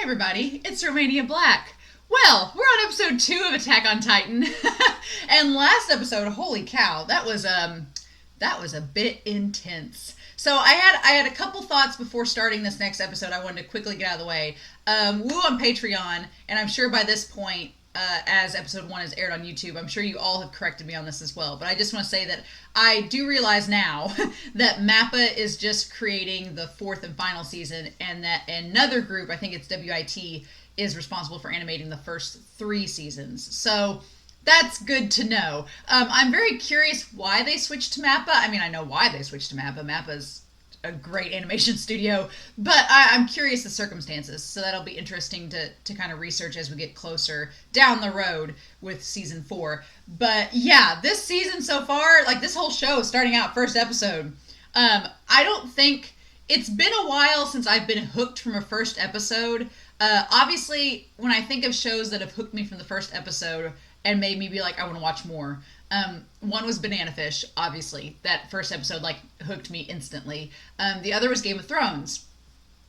everybody, it's Romania Black. Well, we're on episode 2 of Attack on Titan. And last episode, holy cow, that was a bit intense. So I had a couple thoughts before starting this next episode I wanted to quickly get out of the way. Woo on Patreon, and I'm sure by this point, as episode 1 is aired on YouTube, I'm sure you all have corrected me on this as well. But I just want to say that I do realize now that MAPPA is just creating the 4th and final season, and that another group, I think it's WIT, is responsible for animating the first 3 seasons. So that's good to know. I'm very curious why they switched to MAPPA. I mean, I know why they switched to MAPPA. MAPPA's a great animation studio, but I'm curious the circumstances, so that'll be interesting to kind of research as we get closer down the road with season 4. But yeah, this season so far, like this whole show starting out first episode, I don't think it's been a while since I've been hooked from a first episode. Obviously, when I think of shows that have hooked me from the first episode and made me be like, I want to watch more, one was Banana Fish, obviously. That first episode, like, hooked me instantly. The other was Game of Thrones.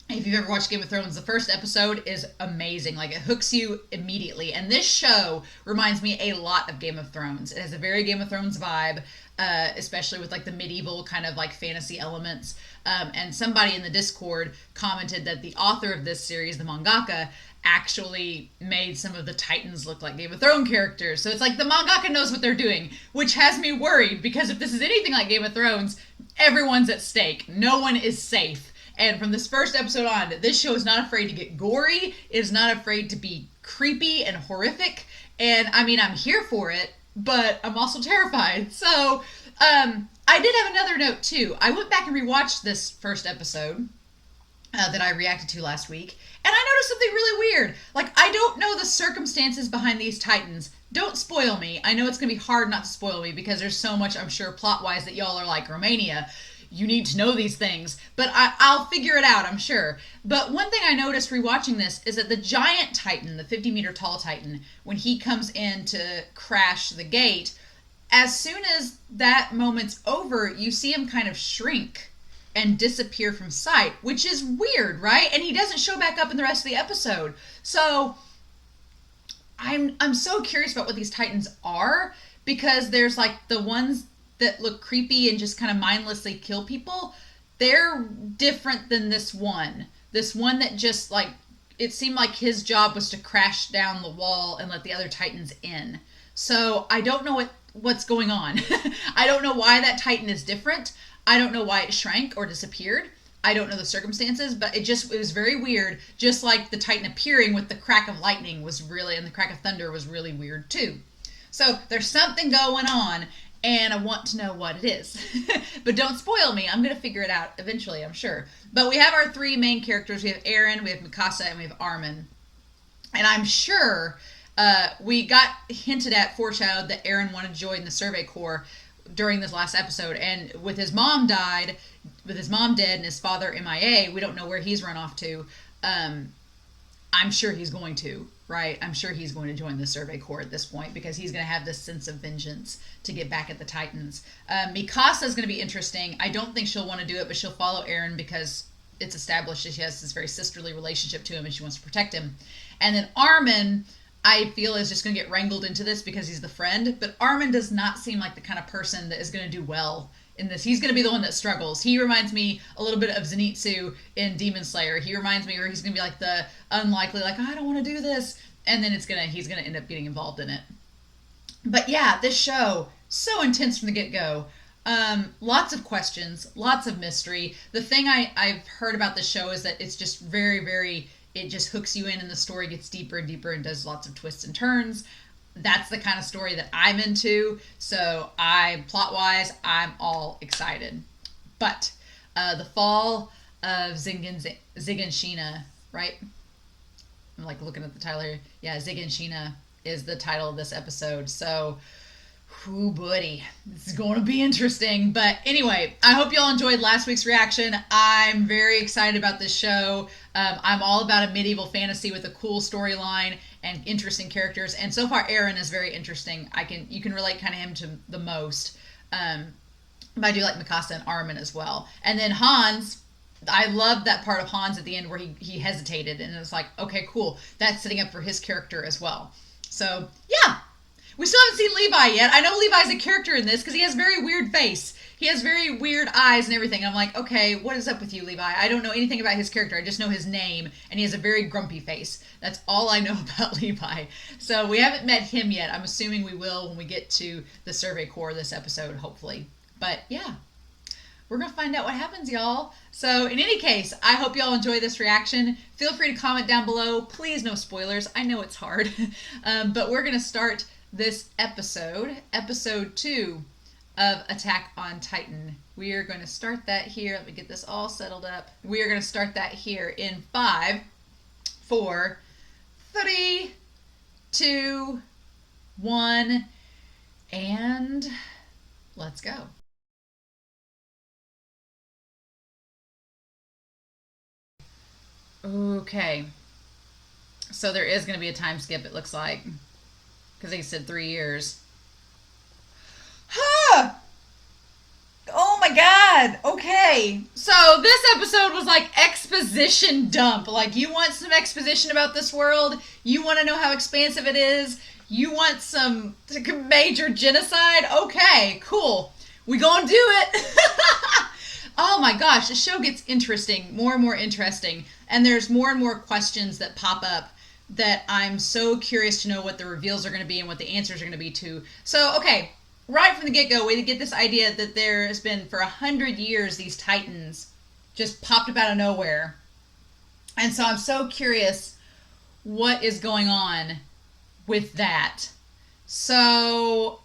If you've ever watched Game of Thrones, the first episode is amazing. Like, it hooks you immediately. And this show reminds me a lot of Game of Thrones. It has a very Game of Thrones vibe, especially with, like, the medieval kind of, like, fantasy elements. And somebody in the Discord commented that the author of this series, the mangaka, actually made some of the Titans look like Game of Thrones characters. So it's like the mangaka knows what they're doing, which has me worried, because if this is anything like Game of Thrones, everyone's at stake. No one is safe. And from this first episode on, this show is not afraid to get gory. It is not afraid to be creepy and horrific. And I mean, I'm here for it, but I'm also terrified. So, I did have another note too. I went back and rewatched this first episode that I reacted to last week, and I noticed something really weird. Like, I don't know the circumstances behind these Titans. Don't spoil me. I know it's going to be hard not to spoil me, because there's so much, I'm sure, plot-wise that y'all are like, Romania, you need to know these things. But I'll figure it out, I'm sure. But one thing I noticed rewatching this is that the giant Titan, the 50-meter tall Titan, when he comes in to crash the gate, as soon as that moment's over, you see him kind of shrink and disappear from sight, which is weird, right? And he doesn't show back up in the rest of the episode. So I'm so curious about what these Titans are, because there's like the ones that look creepy and just kind of mindlessly kill people. They're different than this one. This one that just, like, it seemed like his job was to crash down the wall and let the other Titans in. So I don't know what's going on. I don't know why that Titan is different. I don't know why it shrank or disappeared. I don't know the circumstances, but it was very weird. Just like the Titan appearing with the crack of lightning and the crack of thunder was really weird too. So there's something going on, and I want to know what it is. But don't spoil me. I'm going to figure it out eventually, I'm sure. But we have our 3 main characters. We have Eren, we have Mikasa, and we have Armin. And I'm sure we got hinted at, foreshadowed, that Eren wanted to join the Survey Corps during this last episode. And with his mom dead and his father MIA, we don't know where he's run off to. I'm sure he's going to, right? I'm sure he's going to join the Survey Corps at this point, because he's going to have this sense of vengeance to get back at the Titans. Mikasa is going to be interesting. I don't think she'll want to do it, but she'll follow Eren because it's established that she has this very sisterly relationship to him and she wants to protect him. And then Armin, I feel, is just going to get wrangled into this because he's the friend. But Armin does not seem like the kind of person that is going to do well in this. He's going to be the one that struggles. He reminds me a little bit of Zenitsu in Demon Slayer. He reminds me where he's going to be like the unlikely, like, I don't want to do this. And then he's going to end up getting involved in it. But yeah, this show, so intense from the get-go. Lots of questions, lots of mystery. The thing I've heard about this show is that it's just very, very, it just hooks you in, and the story gets deeper and deeper and does lots of twists and turns. That's the kind of story that I'm into. So plot-wise, I'm all excited. But the fall of Zig and Sheena, right? I'm like looking at the title here. Yeah, Zig and Sheena is the title of this episode. So, whoo buddy, this is going to be interesting. But anyway, I hope y'all enjoyed last week's reaction. I'm very excited about this show. I'm all about a medieval fantasy with a cool storyline and interesting characters. And so far, Eren is very interesting. You can relate kind of him to the most. But I do like Mikasa and Armin as well. And then Hans, I loved that part of Hans at the end where he hesitated, and it was like, okay, cool. That's setting up for his character as well. So, yeah. We still haven't seen Levi yet. I know Levi's a character in this because he has very weird face. He has very weird eyes and everything. I'm like, okay, what is up with you, Levi? I don't know anything about his character. I just know his name, and he has a very grumpy face. That's all I know about Levi. So we haven't met him yet. I'm assuming we will when we get to the Survey Corps this episode, hopefully. But yeah, we're going to find out what happens, y'all. So in any case, I hope y'all enjoy this reaction. Feel free to comment down below. Please, no spoilers. I know it's hard. But we're going to start this episode 2 of Attack on Titan. We are going to start that here. Let me get this all settled up. We are going to start that here in 5, 4, 3, 2, 1, and let's go. Okay. So there is going to be a time skip, it looks like. Because they said 3 years. Huh! Oh my god! Okay. So this episode was like exposition dump. Like, you want some exposition about this world? You want to know how expansive it is? You want some major genocide? Okay, cool. We gonna do it! Oh my gosh, the show gets interesting. More and more interesting. And there's more and more questions that pop up that I'm so curious to know what the reveals are going to be and what the answers are going to be to. So, okay, right from the get-go, we get this idea that there has been, for 100 years, these Titans just popped up out of nowhere. And so I'm so curious what is going on with that. So,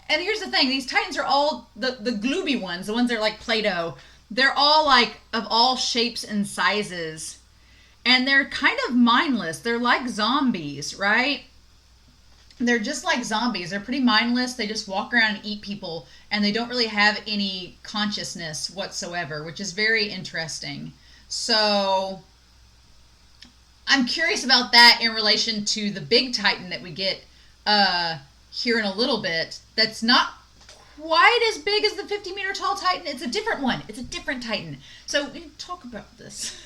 and here's the thing, these Titans are all, the glooby ones, the ones that are like Play-Doh, they're all like of all shapes and sizes. And they're kind of mindless. They're like zombies, right? They're just like zombies. They're pretty mindless. They just walk around and eat people. And they don't really have any consciousness whatsoever, which is very interesting. So I'm curious about that in relation to the big Titan that we get here in a little bit. That's not quite as big as the 50-meter tall Titan. It's a different one. It's a different Titan. So we can talk about this.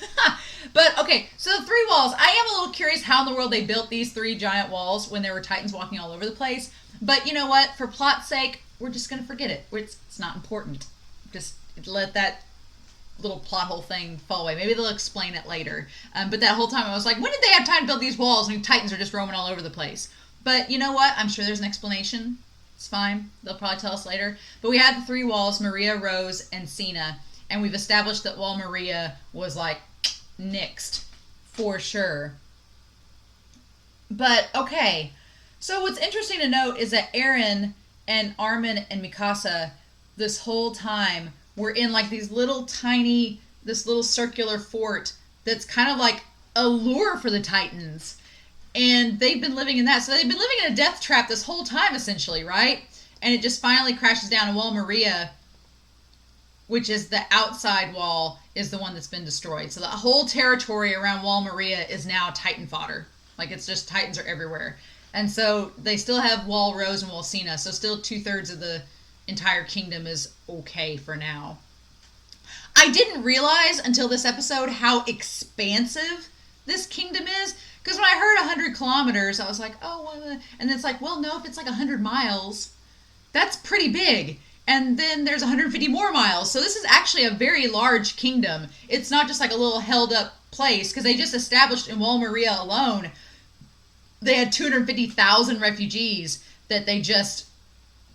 But, okay, so the 3 walls. I am a little curious how in the world they built these 3 giant walls when there were Titans walking all over the place. But you know what? For plot's sake, we're just going to forget it. It's not important. Just let that little plot hole thing fall away. Maybe they'll explain it later. But that whole time I was like, when did they have time to build these walls and Titans are just roaming all over the place? But you know what? I'm sure there's an explanation. It's fine. They'll probably tell us later. But we had the 3 walls, Maria, Rose, and Cena. And we've established that Wall Maria was like nixed for sure. But okay. So what's interesting to note is that Eren and Armin and Mikasa this whole time were in like these little tiny, this little circular fort that's kind of like a lure for the Titans. And they've been living in that. So they've been living in a death trap this whole time, essentially, right? And it just finally crashes down. And Wall Maria, which is the outside wall, is the one that's been destroyed. So the whole territory around Wall Maria is now Titan fodder. Like, it's just Titans are everywhere. And so they still have Wall Rose and Wall Cena. So still 2/3 of the entire kingdom is okay for now. I didn't realize until this episode how expansive this kingdom is. Because when I heard 100 kilometers, I was like, oh, well, and it's like, well, no, if it's like 100 miles, that's pretty big. And then there's 150 more miles. So this is actually a very large kingdom. It's not just like a little held up place, because they just established in Wall Maria alone, they had 250,000 refugees that they just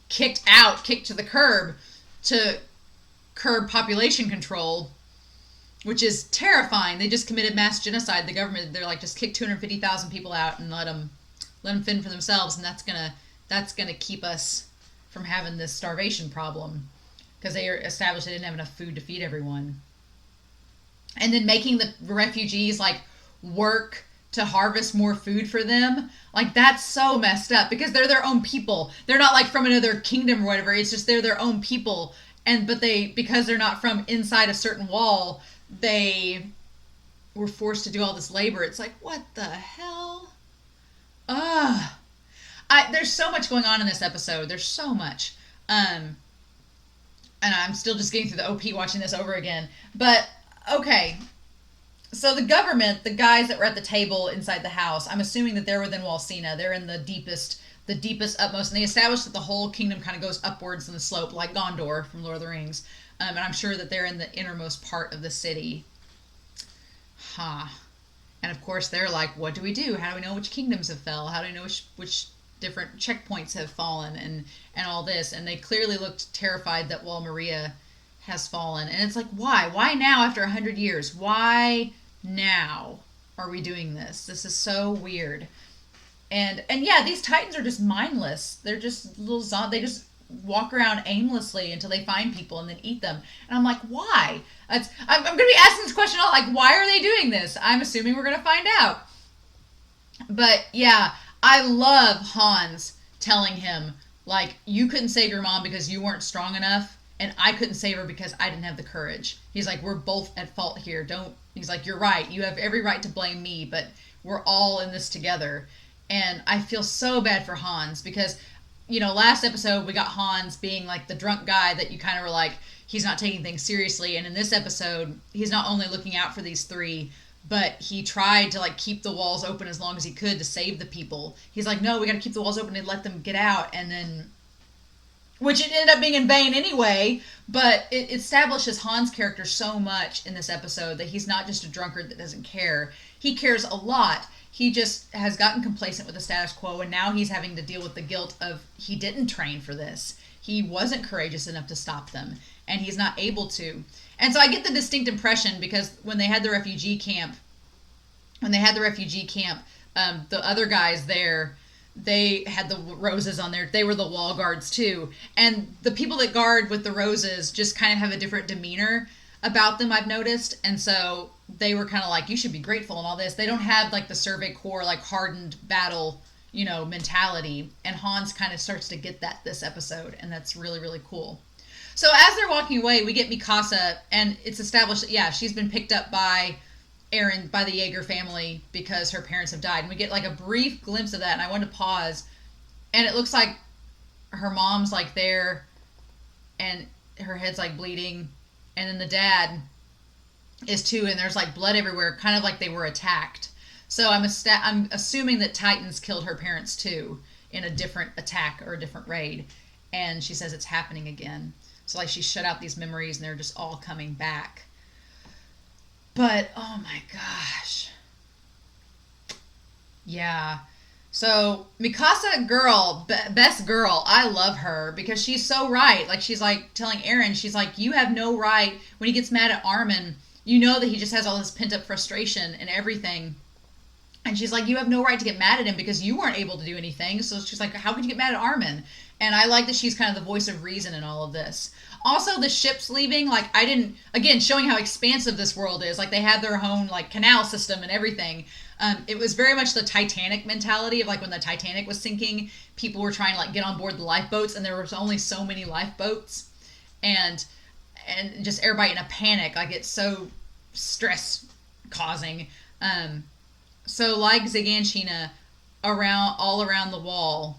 kicked to the curb to curb population control, which is terrifying. They just committed mass genocide. The government, they're like, just kick 250,000 people out and let them fend for themselves, and that's gonna keep us from having this starvation problem, because they established they didn't have enough food to feed everyone. And then making the refugees like work to harvest more food for them, like, that's so messed up, because they're their own people. They're not like from another kingdom or whatever. It's just they're their own people, but because they're not from inside a certain wall, they were forced to do all this labor. It's like, what the hell? Ugh. There's so much going on in this episode. There's so much. And I'm still just getting through the OP watching this over again. But Okay, so the government, the guys that were at the table inside the house, I'm assuming that they're within Walsina. They're in the deepest, utmost, and they established that the whole kingdom kind of goes upwards in the slope, like Gondor from Lord of the Rings. And I'm sure that they're in the innermost part of the city. Huh. And of course, they're like, what do we do? How do we know which kingdoms have fell? How do we know which different checkpoints have fallen and all this? And they clearly looked terrified that Wall Maria has fallen. And it's like, why? Why now after 100 years? Why now are we doing this? This is so weird. And yeah, these titans are just mindless. They're just little they just walk around aimlessly until they find people and then eat them. And I'm like, why? I'm going to be asking this question all like, why are they doing this? I'm assuming we're going to find out. But yeah, I love Hans telling him, like, you couldn't save your mom because you weren't strong enough, and I couldn't save her because I didn't have the courage. He's like, we're both at fault here. He's like, you're right. You have every right to blame me, but we're all in this together. And I feel so bad for Hans because, last episode we got Hans being like the drunk guy that you kind of were like, he's not taking things seriously. And in this episode, he's not only looking out for these three, but he tried to like keep the walls open as long as he could to save the people. He's like, no, we got to keep the walls open and let them get out. And then, which it ended up being in vain anyway, but it establishes Hans' character so much in this episode that he's not just a drunkard that doesn't care. He cares a lot. He just has gotten complacent with the status quo, and now he's having to deal with the guilt of he didn't train for this. He wasn't courageous enough to stop them, and he's not able to. And so I get the distinct impression because when they had the refugee camp, the other guys there, they had the roses on there. They were the wall guards too. And the people that guard with the roses just kind of have a different demeanor about them, I've noticed. And so they were kind of like, you should be grateful and all this. They don't have like the Survey Corps, like hardened battle, mentality. And Hans kind of starts to get that this episode. And that's really, really cool. So as they're walking away, we get Mikasa, and it's established that, yeah, she's been picked up by Eren, by the Jaeger family, because her parents have died. And we get like a brief glimpse of that, and I wanted to pause. And it looks like her mom's like there, and her head's like bleeding. And then the dad is too, and there's like blood everywhere, kind of like they were attacked. So I'm assuming that Titans killed her parents too in a different attack or a different raid. And she says it's happening again. So like she shut out these memories and they're just all coming back. But oh my gosh. Yeah. So Mikasa, girl, best girl. I love her because she's so right. Like she's like telling Eren, she's like, you have no right. When he gets mad at Armin, you know that he just has all this pent up frustration and everything. And she's like, you have no right to get mad at him because you weren't able to do anything. So she's like, how could you get mad at Armin? And I like that she's kind of the voice of reason in all of this. Also, the ships leaving, like, again, showing how expansive this world is. Like, they had their own, like, canal system and everything. It was very much the Titanic mentality of, like, when the Titanic was sinking, people were trying to, like, get on board the lifeboats, and there was only so many lifeboats. And just everybody in a panic. Like, it's so stress-causing. So, like Zaganshina, all around the wall,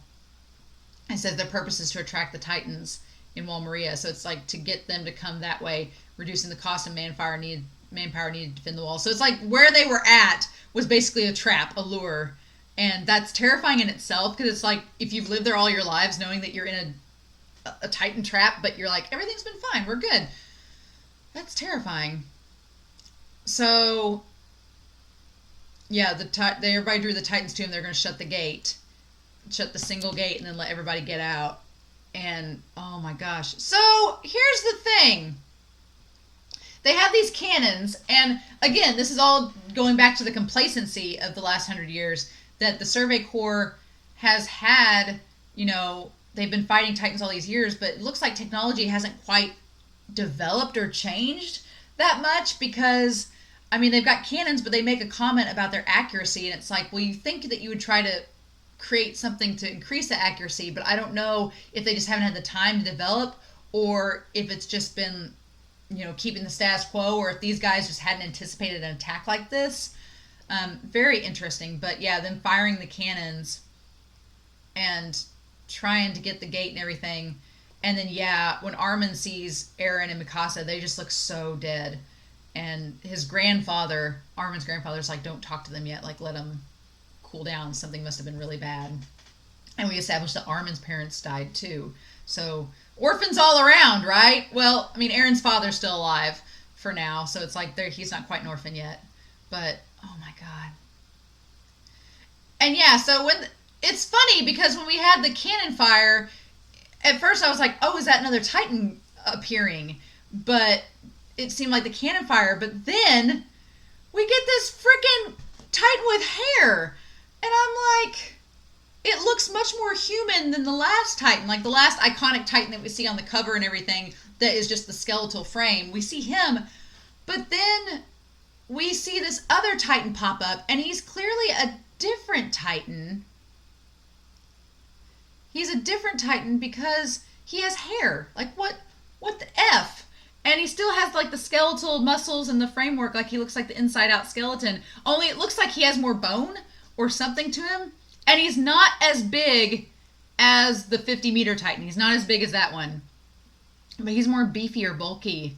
it says their purpose is to attract the Titans in Wall Maria. So it's like to get them to come that way, reducing the cost of manpower needed to defend the wall. So it's like where they were at was basically a trap, a lure. And that's terrifying in itself because it's like if you've lived there all your lives knowing that you're in a Titan trap, but you're like, everything's been fine, we're good. That's terrifying. So, yeah, everybody drew the Titans to him. They're going to shut the single gate, and then let everybody get out. And oh my gosh. So here's the thing. They have these cannons, and again, this is all going back to the complacency of the last 100 years that the Survey Corps has had. They've been fighting Titans all these years, but it looks like technology hasn't quite developed or changed that much because, they've got cannons, but they make a comment about their accuracy, and it's like, well, you think that you would try to create something to increase the accuracy, but I don't know if they just haven't had the time to develop or if it's just been, keeping the status quo, or if these guys just hadn't anticipated an attack like this. Very interesting. But yeah, them firing the cannons and trying to get the gate and everything. And then, yeah, when Armin sees Eren and Mikasa, they just look so dead. And his grandfather, Armin's grandfather's like, don't talk to them yet. Like, let them cool down. Something must have been really bad. And we established that Armin's parents died too. So orphans all around, right? Well, I mean, Eren's father's still alive for now, so it's like he's not quite an orphan yet. But oh my god. And yeah, so it's funny because when we had the cannon fire, at first I was like, oh, is that another Titan appearing? But it seemed like the cannon fire. But then we get this freaking Titan with hair, and I'm like, it looks much more human than the last Titan, like the last iconic Titan that we see on the cover and everything that is just the skeletal frame. We see him, but then we see this other Titan pop up, and he's clearly a different Titan. He's a different Titan because he has hair. Like, what the F? And he still has, like, the skeletal muscles and the framework, like he looks like the inside-out skeleton. Only it looks like he has more bone or something to him. And he's not as big as the 50-meter Titan. He's not as big as that one. But he's more beefy or bulky.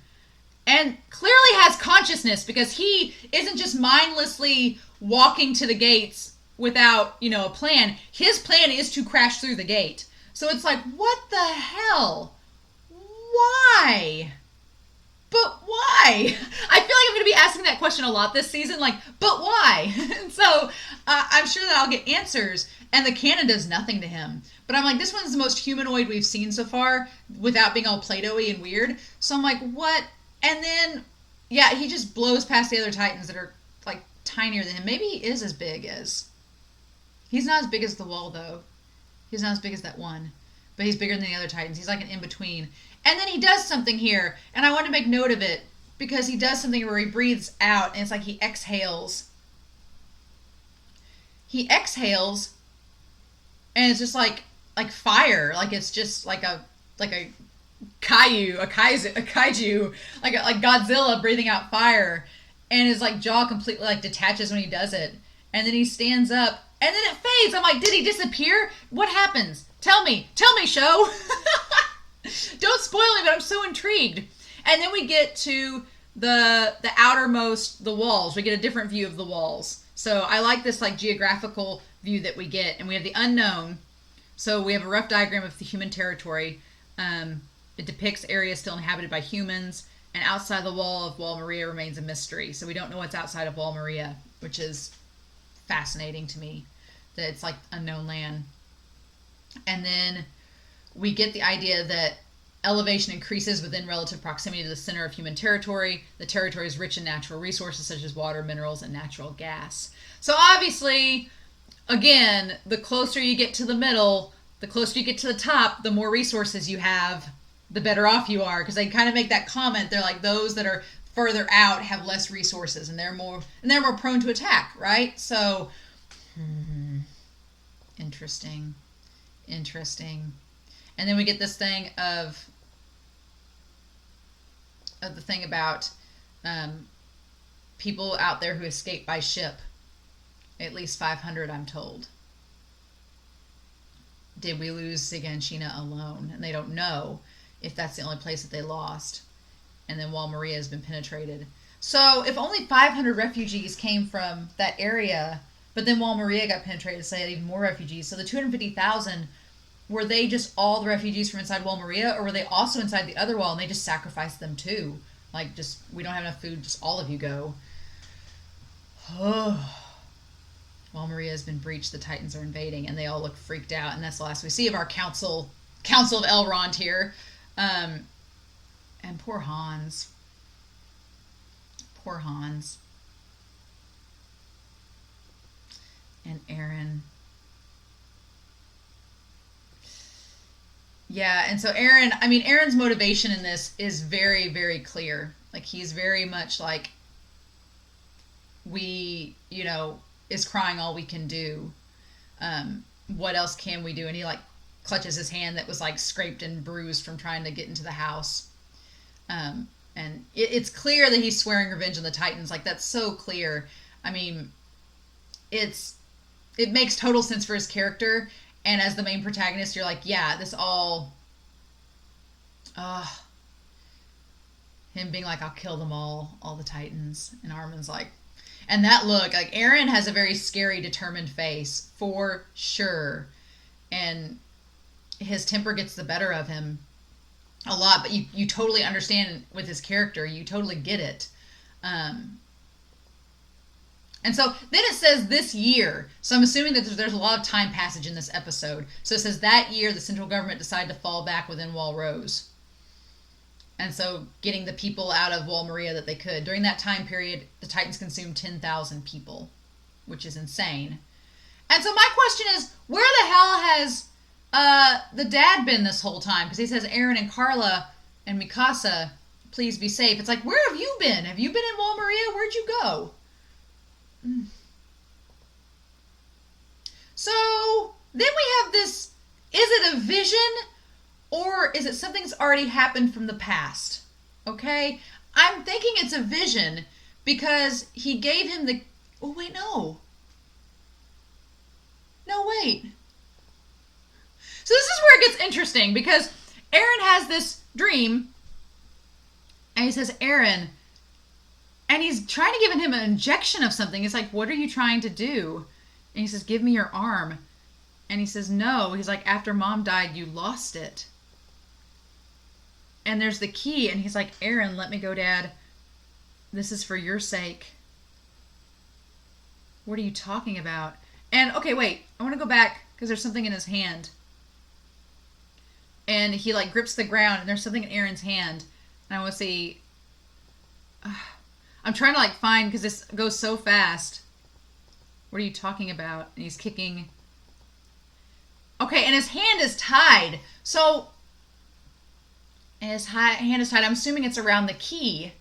And clearly has consciousness because he isn't just mindlessly walking to the gates without, a plan. His plan is to crash through the gate. So it's like, what the hell? Why? But why? I feel like I'm going to be asking that question a lot this season. Like, but why? And so I'm sure that I'll get answers. And the cannon does nothing to him. But I'm like, this one's the most humanoid we've seen so far without being all Play-Doh-y and weird. So I'm like, what? And then, yeah, he just blows past the other Titans that are, like, tinier than him. Maybe he is as big as... He's not as big as the wall, though. He's not as big as that one. But he's bigger than the other Titans. He's like an in-between. And then he does something here, and I want to make note of it, because he does something where he breathes out, and it's like he exhales. He exhales, and it's just like fire. Like it's just like a kaiju, like Godzilla breathing out fire, and his like jaw completely like detaches when he does it, and then he stands up, and then it fades. I'm like, did he disappear? What happens? Tell me, show. Don't spoil me, but I'm so intrigued. And then we get to the outermost, the walls. We get a different view of the walls. So I like this like geographical view that we get. And we have the unknown. So we have a rough diagram of the human territory. It depicts areas still inhabited by humans. And outside the wall of Wall Maria remains a mystery. So we don't know what's outside of Wall Maria, which is fascinating to me. That it's like unknown land. And then we get the idea that elevation increases within relative proximity to the center of human territory. The territory is rich in natural resources such as water, minerals, and natural gas. So obviously, again, the closer you get to the middle, the closer you get to the top, the more resources you have, the better off you are. Because they kind of make that comment. They're like, those that are further out have less resources, and they're more prone to attack, right? So, interesting. And then we get this thing of the thing about people out there who escape by ship. At least 500, I'm told. Did we lose Sigga and Sheena alone? And they don't know if that's the only place that they lost. And then Wall Maria has been penetrated. So if only 500 refugees came from that area, but then Wall Maria got penetrated, so they had even more refugees. So the 250,000, were they just all the refugees from inside Wall Maria, or were they also inside the other wall and they just sacrificed them too? Like, just, we don't have enough food, just all of you go. Oh. Wall Maria has been breached, the Titans are invading, and they all look freaked out, and that's the last we see of our Council of Elrond here. And poor Hans. And Eren. Yeah, and so Eren's motivation in this is very, very clear. Like, he's very much like, is crying all we can do. What else can we do? And he, like, clutches his hand that was, like, scraped and bruised from trying to get into the house. And it's clear that he's swearing revenge on the Titans. Like, that's so clear. I mean, it makes total sense for his character. And as the main protagonist, you're like, yeah, this all... Him being like, I'll kill them all the Titans. And Armin's like, and that look, like Eren has a very scary, determined face, for sure. And his temper gets the better of him a lot, but you totally understand with his character. You totally get it. And so then it says this year. So I'm assuming that there's a lot of time passage in this episode. So it says that year the central government decided to fall back within Wall Rose. And so getting the people out of Wall Maria that they could. During that time period, the Titans consumed 10,000 people, which is insane. And so my question is, where the hell has the dad been this whole time? Because he says, Eren and Carla and Mikasa, please be safe. It's like, where have you been? Have you been in Wall Maria? Where'd you go? So then we have this, is it a vision or is it something that's already happened from the past? Okay, I'm thinking it's a vision because he gave him the, oh wait, no wait. So this is where it gets interesting because Eren has this dream and he says, Eren, and he's trying to give him an injection of something. It's like, what are you trying to do? And he says, give me your arm. And he says, no. He's like, after Mom died, you lost it. And there's the key. And he's like, Eren, let me go, Dad. This is for your sake. What are you talking about? And, okay, wait. I want to go back because there's something in his hand. And he, like, grips the ground. And there's something in Eren's hand. And I want to see... I'm trying to like find, because this goes so fast. What are you talking about? And he's kicking. Okay, and his hand is tied. So, his hand is tied. I'm assuming it's around the key.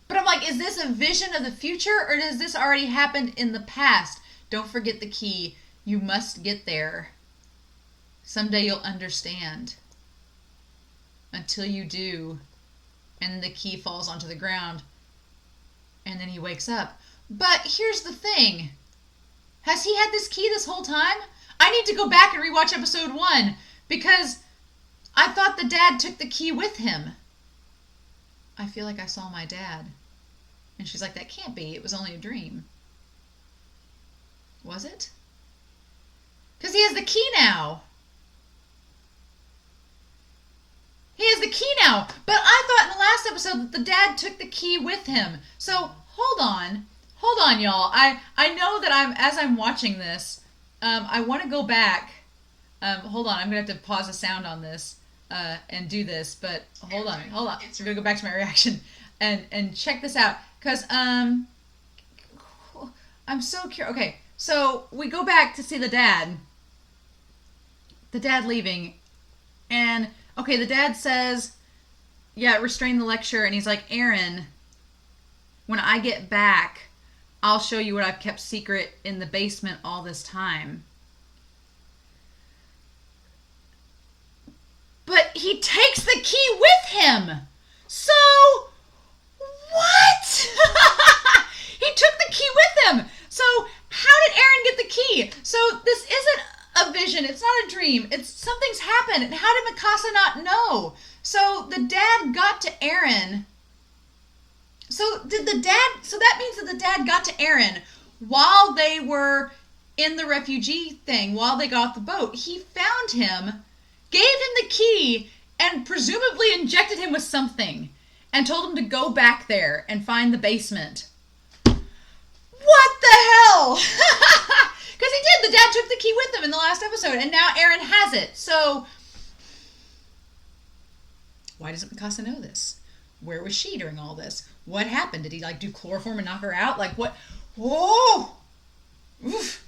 But I'm like, is this a vision of the future, or does this already happen in the past? Don't forget the key. You must get there. Someday you'll understand. Until you do. And the key falls onto the ground. And then he wakes up. But here's the thing. Has he had this key this whole time? I need to go back and rewatch episode 1. Because I thought the dad took the key with him. I feel like I saw my dad. And she's like, that can't be. It was only a dream. Was it? Because he has the key now. He has the key now. But I thought in the last episode that the dad took the key with him. So, hold on. Hold on, y'all. I know that as I'm watching this, I want to go back. Hold on. I'm going to have to pause the sound on this and do this. But hold on. So I'm going to go back to my reaction and check this out. Because I'm so curious. Okay, so we go back to see the dad. The dad leaving. And... okay, the dad says, yeah, restrain the lecture. And he's like, Eren, when I get back, I'll show you what I've kept secret in the basement all this time. But he takes the key with him. So, what? He took the key with him. So, how did Eren get the key? So, this isn't a vision. It's not a dream. It's something's happened. And how did Mikasa not know? So the dad got to Eren. So that means that the dad got to Eren while they were in the refugee thing, while they got off the boat. He found him, gave him the key, and presumably injected him with something and told him to go back there and find the basement. What the hell? Because he did. The dad took the key with him in the last episode, and now Eren has it. So, why doesn't Mikasa know this? Where was she during all this? What happened? Did he, like, do chloroform and knock her out? Like, what? Whoa! Oof.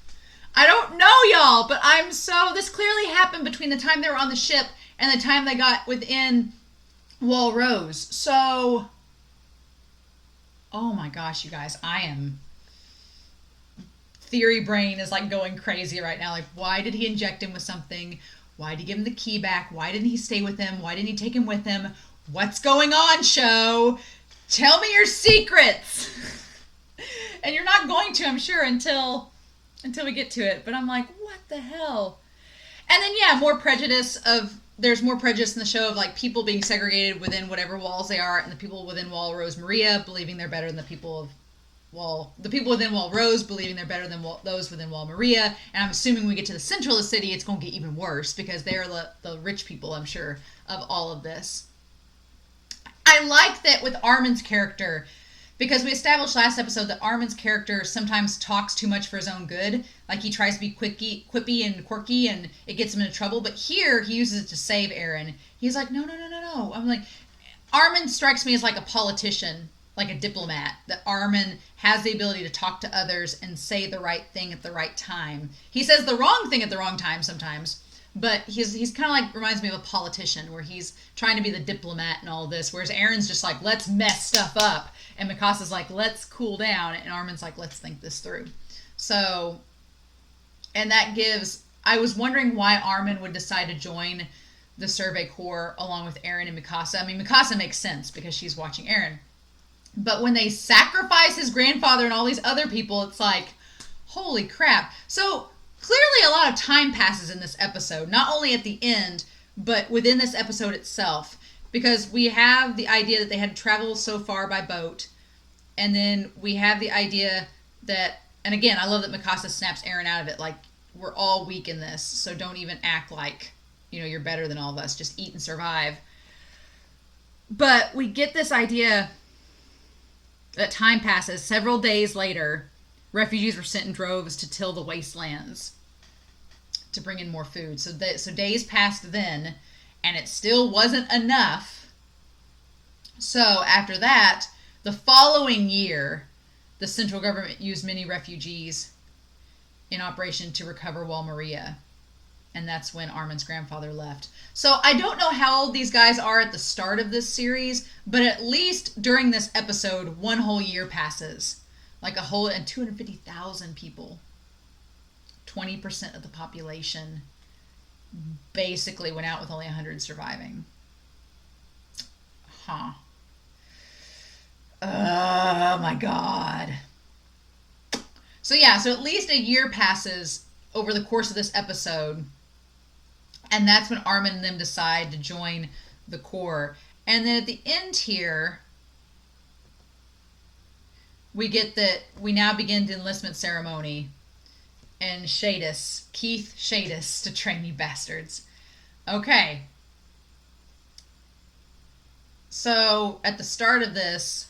I don't know, y'all, but this clearly happened between the time they were on the ship and the time they got within Wall Rose. So, oh my gosh, you guys, theory brain is like going crazy right now. Like, why did he inject him with something? Why did he give him the key back? Why didn't he stay with him? Why didn't he take him with him? What's going on, show? Tell me your secrets. And you're not going to, I'm sure, until we get to it. But I'm like, what the hell? And then, yeah, more prejudice of there's more prejudice in the show of like people being segregated within whatever walls they are, and the people within Wall Rose Maria believing they're better than the people within Wall Rose believing they're better than those within Wall Maria. And I'm assuming we get to the central of the city, it's going to get even worse because they're the rich people, I'm sure, of all of this. I like that with Armin's character, because we established last episode that Armin's character sometimes talks too much for his own good. Like, he tries to be quippy and quirky, and it gets him into trouble. But here, he uses it to save Eren. He's like, no. I'm like, Armin strikes me as like a politician, like a diplomat. That Armin has the ability to talk to others and say the right thing at the right time. He says the wrong thing at the wrong time sometimes. But he's kind of like, reminds me of a politician, where he's trying to be the diplomat and all this, whereas Eren's just like, let's mess stuff up, and Mikasa's like, let's cool down, and Armin's like, let's think this through. So, and that gives, I was wondering why Armin would decide to join the Survey Corps along with Eren and Mikasa. I mean, Mikasa makes sense because she's watching Eren. But when they sacrifice his grandfather and all these other people, it's like, holy crap. So, clearly a lot of time passes in this episode, not only at the end, but within this episode itself. Because we have the idea that they had to travel so far by boat, and then we have the idea that, and again, I love that Mikasa snaps Eren out of it, like, we're all weak in this, so don't even act like, you're better than all of us, just eat and survive. But we get this idea that time passes. Several days later, refugees were sent in droves to till the wastelands to bring in more food. So days passed then, and it still wasn't enough. So after that, the following year, the central government used many refugees in operation to recover Wall Maria. And that's when Armin's grandfather left. So I don't know how old these guys are at the start of this series, but at least during this episode, one whole year passes. Like and 250,000 people, 20% of the population, basically went out with only 100 surviving. Huh. Oh my God. So yeah, so at least a year passes over the course of this episode, and that's when Armin and them decide to join the Corps. And then at the end here, we get that we now begin the enlistment ceremony, and Keith Shadis, to train you bastards. Okay. So at the start of this,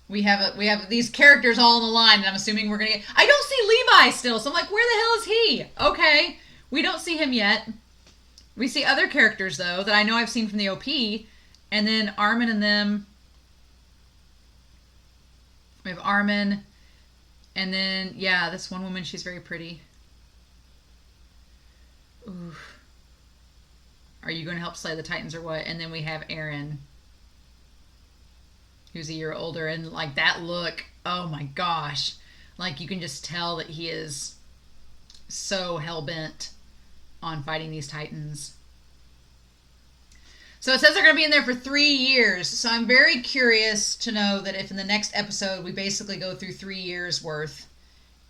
we have these characters all on the line, and I'm assuming we're gonna get. I don't see Levi still, so I'm like, where the hell is he? Okay, we don't see him yet. We see other characters though that I know I've seen from the OP, and then Armin and them. We have Armin, and then, yeah, this one woman, she's very pretty. Ooh. Are you going to help slay the Titans or what? And then we have Eren, who's a year older, and, like, that look, oh my gosh. Like, you can just tell that he is so hell-bent on fighting these Titans. So it says they're going to be in there for 3 years. So I'm very curious to know that if in the next episode we basically go through 3 years worth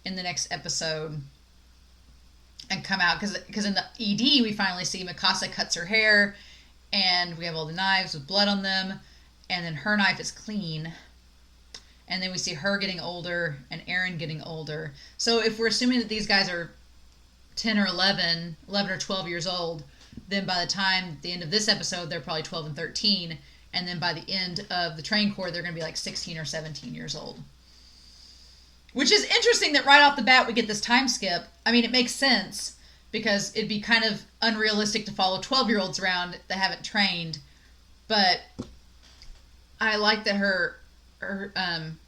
in the next episode and come out. Because in the ED we finally see Mikasa cuts her hair, and we have all the knives with blood on them, and then her knife is clean. And then we see her getting older and Eren getting older. So if we're assuming that these guys are 10 or 11 or 12 years old, then by the time the end of this episode, they're probably 12 and 13. And then by the end of the train corps, they're going to be like 16 or 17 years old. Which is interesting that right off the bat we get this time skip. I mean, it makes sense because it'd be kind of unrealistic to follow 12-year-olds around that haven't trained. But I like that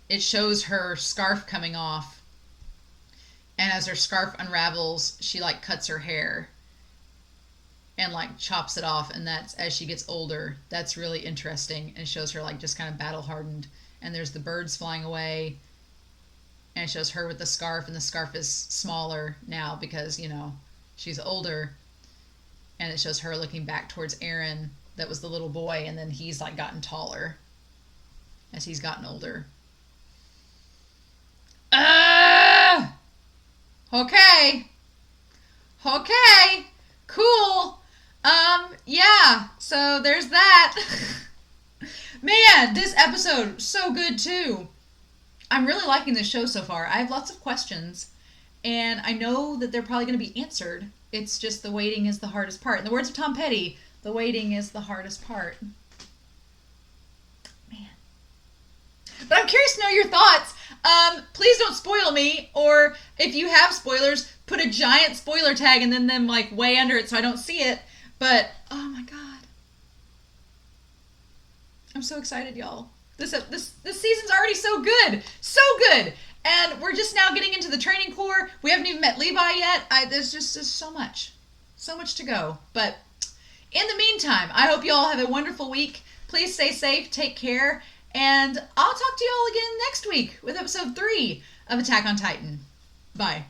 it shows her scarf coming off. And as her scarf unravels, she like cuts her hair and like chops it off, and that's as she gets older. That's really interesting, and shows her like just kind of battle hardened. And there's the birds flying away, and it shows her with the scarf, and the scarf is smaller now because she's older. And it shows her looking back towards Eren, that was the little boy, and then he's like gotten taller as he's gotten older. Okay, cool. So there's that. Man, this episode, so good too. I'm really liking this show so far. I have lots of questions, and I know that they're probably going to be answered. It's just the waiting is the hardest part. In the words of Tom Petty, the waiting is the hardest part. Man. But I'm curious to know your thoughts. Please don't spoil me, or if you have spoilers, put a giant spoiler tag and then them like way under it so I don't see it. But, oh my god. I'm so excited, y'all. This season's already so good. So good. And we're just now getting into the training corps. We haven't even met Levi yet. There's so much. So much to go. But in the meantime, I hope you all have a wonderful week. Please stay safe. Take care. And I'll talk to you all again next week with episode 3 of Attack on Titan. Bye.